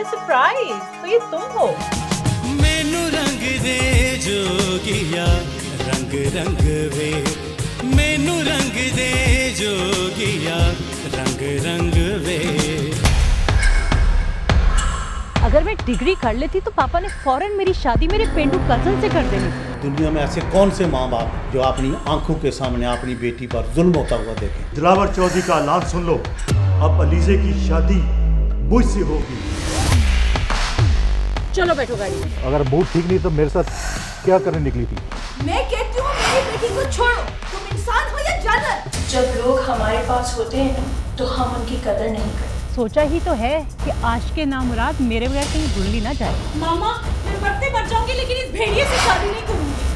A surprise, तो ये तुम हो। मैनू रंग दे जोगिया रंग रंग वे, मैनू रंग दे जोगिया रंग रंग वे। अगर मैं डिग्री कर लेती तो पापा ने फौरन मेरी शादी मेरे पेंडू कजन से कर देनी। दुनिया में ऐसे कौन से माँ बाप जो अपनी आंखों के सामने अपनी बेटी पर जुल्म होता हुआ देखें। दिलावर चौधरी का ऐलान सुन लो, अब अलीजे की शादी मुझसे होगी। चलो बैठो गाड़ी में। अगर मूड ठीक नहीं तो मेरे साथ क्या करने निकली थी? मैं कहती हूँ मेरी बेटी को छोड़ो, तुम इंसान हो या जानवर। जब लोग हमारे पास होते हैं तो हम उनकी कदर नहीं करते। सोचा ही तो है कि आज के नामुराद मेरे बगैर कहीं भूल ना जाए। मामा, मैं मरते मर जाऊंगी लेकिन इस भेड़िए से शादी नहीं करूंगी।